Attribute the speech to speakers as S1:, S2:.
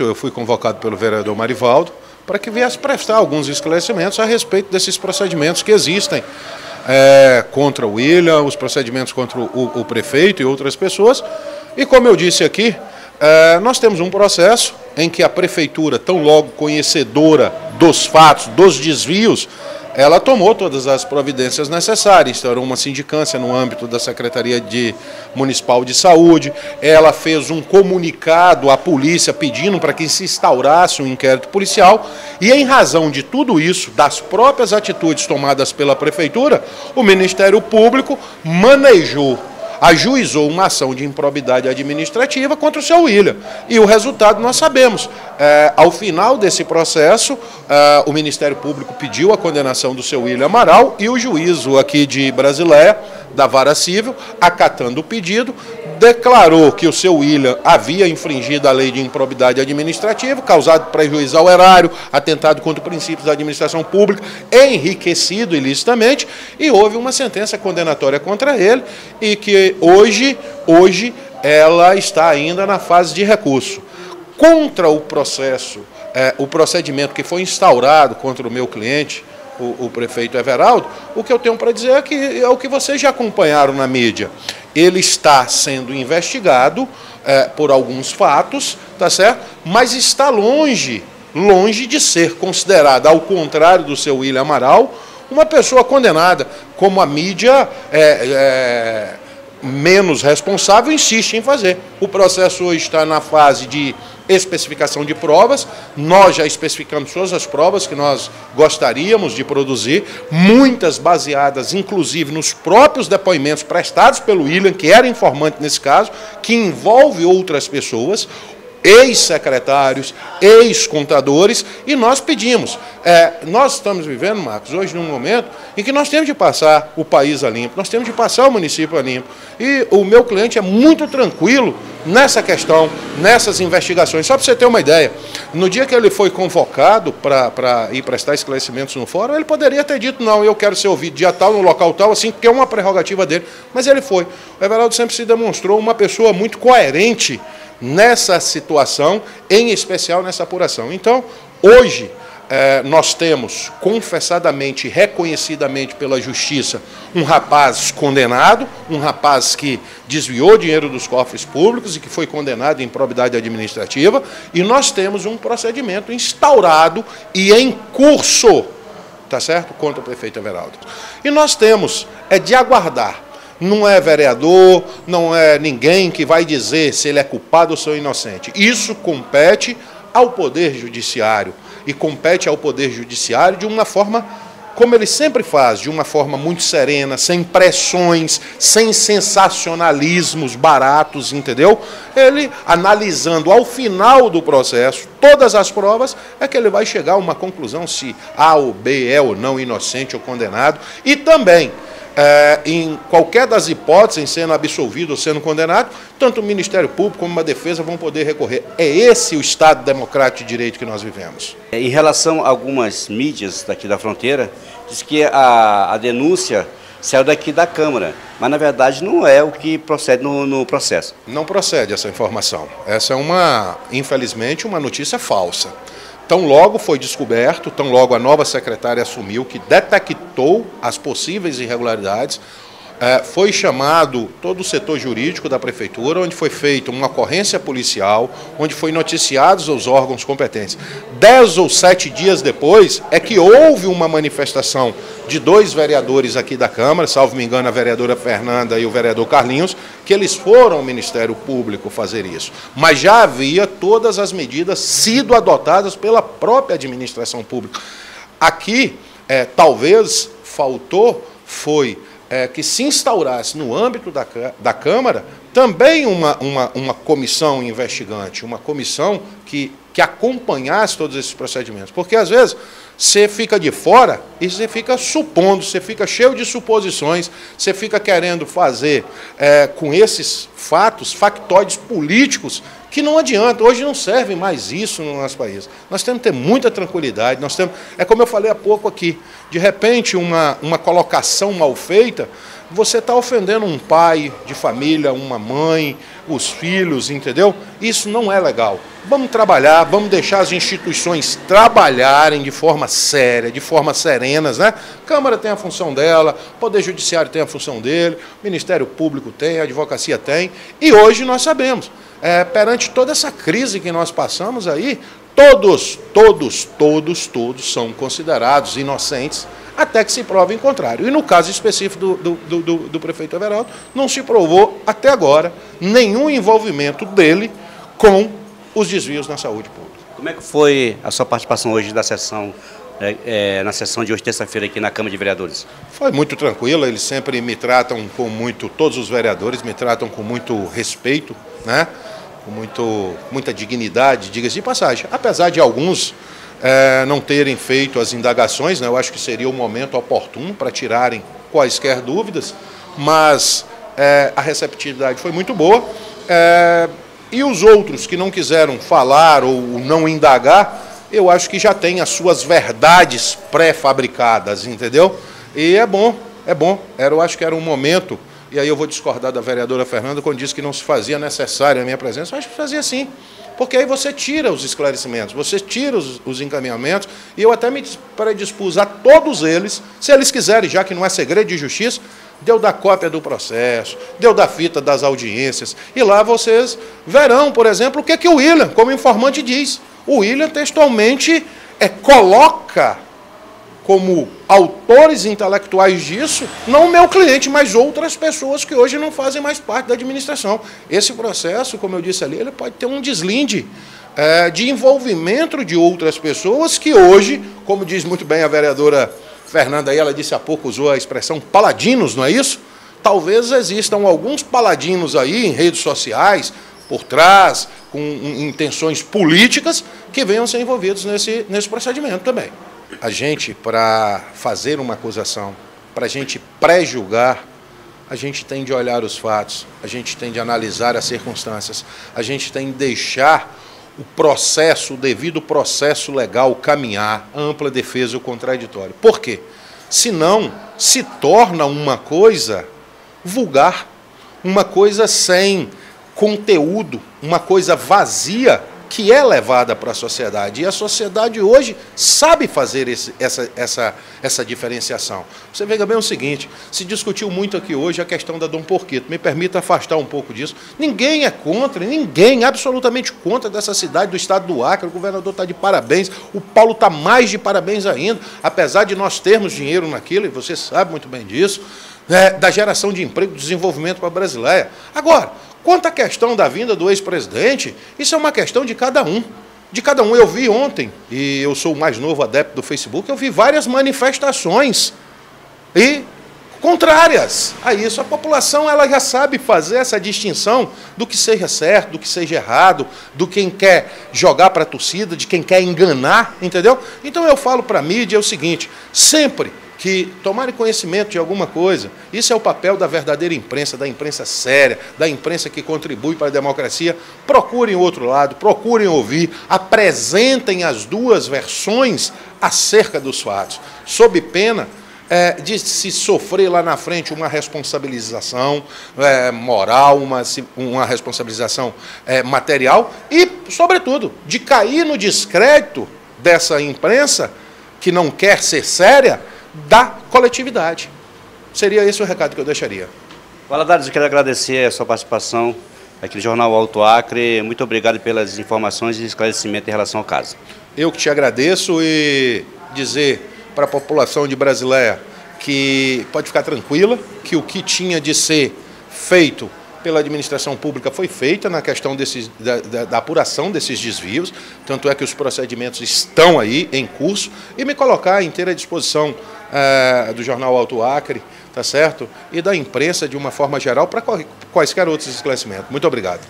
S1: eu fui convocado pelo vereador Marivaldo para que viesse prestar alguns esclarecimentos a respeito desses procedimentos que existem contra o William, os procedimentos contra o prefeito e outras pessoas. E como eu disse aqui, nós temos um processo em que a prefeitura, tão logo conhecedora dos fatos, dos desvios, ela tomou todas as providências necessárias. Instaurou uma sindicância no âmbito da Secretaria Municipal de Saúde, ela fez um comunicado à polícia pedindo para que se instaurasse um inquérito policial e, em razão de tudo isso, das próprias atitudes tomadas pela prefeitura, o Ministério Público ajuizou uma ação de improbidade administrativa contra o seu William. E o resultado nós sabemos. Ao final desse processo, o Ministério Público pediu a condenação do seu William Amaral e o juízo aqui de Brasileia, da Vara Civil, acatando o pedido, declarou que o seu William havia infringido a lei de improbidade administrativa, causado prejuízo ao erário, atentado contra princípios da administração pública, enriquecido ilicitamente, e houve uma sentença condenatória contra ele, e que hoje ela está ainda na fase de recurso. Contra o processo, o procedimento que foi instaurado contra o meu cliente, o prefeito Everaldo, o que eu tenho para dizer é o que vocês já acompanharam na mídia. Ele está sendo investigado por alguns fatos, tá certo? Mas está longe de ser considerado, ao contrário do seu William Amaral, uma pessoa condenada, como a mídia menos responsável insiste em fazer. O processo hoje está na fase de especificação de provas. Nós já especificamos todas as provas que nós gostaríamos de produzir, muitas baseadas inclusive nos próprios depoimentos prestados pelo William, que era informante nesse caso, que envolve outras pessoas, ex-secretários, ex-contadores, e nós pedimos. Nós estamos vivendo, Marcos, hoje num momento em que nós temos de passar o país a limpo, nós temos de passar o município a limpo, e o meu cliente é muito tranquilo nessa questão, nessas investigações. Só para você ter uma ideia, no dia que ele foi convocado para ir prestar esclarecimentos no fórum, ele poderia ter dito, não, eu quero ser ouvido dia tal, no local tal, assim, porque é uma prerrogativa dele, mas ele foi. O Everaldo sempre se demonstrou uma pessoa muito coerente nessa situação, em especial nessa apuração. Então, hoje, nós temos, confessadamente, reconhecidamente pela Justiça, um rapaz condenado, um rapaz que desviou dinheiro dos cofres públicos e que foi condenado em improbidade administrativa, e nós temos um procedimento instaurado e em curso, tá certo? Contra o prefeito Everaldo. E nós temos de aguardar. Não é vereador, não é ninguém que vai dizer se ele é culpado ou se é inocente. Isso compete ao Poder Judiciário, e compete ao Poder Judiciário de uma forma, como ele sempre faz, de uma forma muito serena, sem pressões, sem sensacionalismos baratos, entendeu? Ele, analisando ao final do processo todas as provas, é que ele vai chegar a uma conclusão se A ou B é ou não inocente ou condenado, e também, em qualquer das hipóteses, sendo absolvido ou sendo condenado, tanto o Ministério Público como a defesa vão poder recorrer. É esse o Estado democrático de direito que nós vivemos.
S2: Em relação a algumas mídias daqui da fronteira, diz que a denúncia saiu daqui da Câmara, mas na verdade não é o que procede no processo.
S1: Não procede essa informação. Essa é, infelizmente, uma notícia falsa. Tão logo foi descoberto, tão logo a nova secretária assumiu que detectou as possíveis irregularidades, foi chamado todo o setor jurídico da prefeitura, onde foi feita uma ocorrência policial, onde foi noticiados os órgãos competentes. 10 ou 7 dias depois é que houve uma manifestação de 2 vereadores aqui da Câmara, salvo me engano a vereadora Fernanda e o vereador Carlinhos, que eles foram ao Ministério Público fazer isso. Mas já havia todas as medidas sido adotadas pela própria administração pública. Aqui, talvez foi que se instaurasse no âmbito da Câmara também uma comissão investigante, uma comissão que acompanhasse todos esses procedimentos. Porque, às vezes, você fica de fora e você fica supondo, você fica cheio de suposições, você fica querendo fazer com esses factóides políticos que não adianta. Hoje não serve mais isso no nosso país. Nós temos que ter muita tranquilidade, é como eu falei há pouco aqui, De repente, uma colocação mal feita, você está ofendendo um pai de família, uma mãe, os filhos, entendeu? Isso não é legal. Vamos trabalhar, vamos deixar as instituições trabalharem de forma séria, de forma serenas, né? Câmara tem a função dela, Poder Judiciário tem a função dele, Ministério Público tem, a Advocacia tem, e hoje nós sabemos, perante toda essa crise que nós passamos aí, todos são considerados inocentes, até que se prove em contrário. E no caso específico do prefeito Everaldo, não se provou até agora nenhum envolvimento dele com os desvios na saúde pública.
S2: Como é que foi a sua participação hoje da sessão, na sessão de hoje, terça-feira, aqui na Câmara de Vereadores?
S1: Foi muito tranquila, eles sempre me tratam com muito, todos os vereadores me tratam com muito respeito, né? Com muita dignidade, diga-se de passagem. Apesar de alguns não terem feito as indagações, né? Eu acho que seria o momento oportuno para tirarem quaisquer dúvidas, mas a receptividade foi muito boa. E os outros que não quiseram falar ou não indagar, eu acho que já têm as suas verdades pré-fabricadas, entendeu? E é bom. Eu acho que era um momento, e aí eu vou discordar da vereadora Fernanda quando disse que não se fazia necessária a minha presença. Eu acho que fazia sim, porque aí você tira os esclarecimentos, você tira os encaminhamentos, e eu até me predispus a todos eles, se eles quiserem, já que não é segredo de justiça, de eu dar cópia do processo, de eu dar fita das audiências, e lá vocês verão, por exemplo, o que o William, como informante, diz. O William textualmente coloca como autores intelectuais disso, não o meu cliente, mas outras pessoas que hoje não fazem mais parte da administração. Esse processo, como eu disse ali, ele pode ter um deslinde de envolvimento de outras pessoas que hoje, como diz muito bem a vereadora Fernanda, aí, ela disse há pouco, usou a expressão paladinos, não é isso? Talvez existam alguns paladinos aí em redes sociais, por trás, com intenções políticas, que venham ser envolvidos nesse procedimento também. A gente, para fazer uma acusação, para a gente pré-julgar, a gente tem de olhar os fatos, a gente tem de analisar as circunstâncias, a gente tem de deixar o devido processo legal caminhar, a ampla defesa e o contraditório. Por quê? Senão se torna uma coisa vulgar, uma coisa sem conteúdo, uma coisa vazia, que é levada para a sociedade. E a sociedade hoje sabe fazer essa diferenciação. Você veja bem o seguinte, se discutiu muito aqui hoje a questão da Dom Porquito. Me permita afastar um pouco disso. Ninguém é contra, ninguém, absolutamente contra dessa cidade, do estado do Acre. O governador está de parabéns, o Paulo está mais de parabéns ainda, apesar de nós termos dinheiro naquilo, e você sabe muito bem disso, da geração de emprego, desenvolvimento para a Brasileia. Agora, quanto à questão da vinda do ex-presidente, isso é uma questão de cada um. De cada um. Eu vi ontem, e eu sou o mais novo adepto do Facebook, eu vi várias manifestações contrárias a isso. A população ela já sabe fazer essa distinção do que seja certo, do que seja errado, do quem quer jogar para a torcida, de quem quer enganar, entendeu? Então eu falo para a mídia o seguinte, sempre que tomarem conhecimento de alguma coisa, isso é o papel da verdadeira imprensa, da imprensa séria, da imprensa que contribui para a democracia, procurem o outro lado, procurem ouvir, apresentem as duas versões acerca dos fatos, sob pena de se sofrer lá na frente uma responsabilização moral, uma responsabilização material e, sobretudo, de cair no descrédito dessa imprensa que não quer ser séria, da coletividade. Seria esse o recado que eu deixaria.
S2: Valadares, eu quero agradecer a sua participação aqui no Jornal Alto Acre. Muito obrigado pelas informações e esclarecimentos em relação ao caso.
S1: Eu que te agradeço e dizer para a população de Brasileia que pode ficar tranquila, que o que tinha de ser feito pela administração pública foi feita na questão da apuração desses desvios, tanto é que os procedimentos estão aí em curso, e me colocar à inteira disposição do Jornal Alto Acre, tá certo? E da imprensa de uma forma geral para quaisquer outros esclarecimentos. Muito obrigado.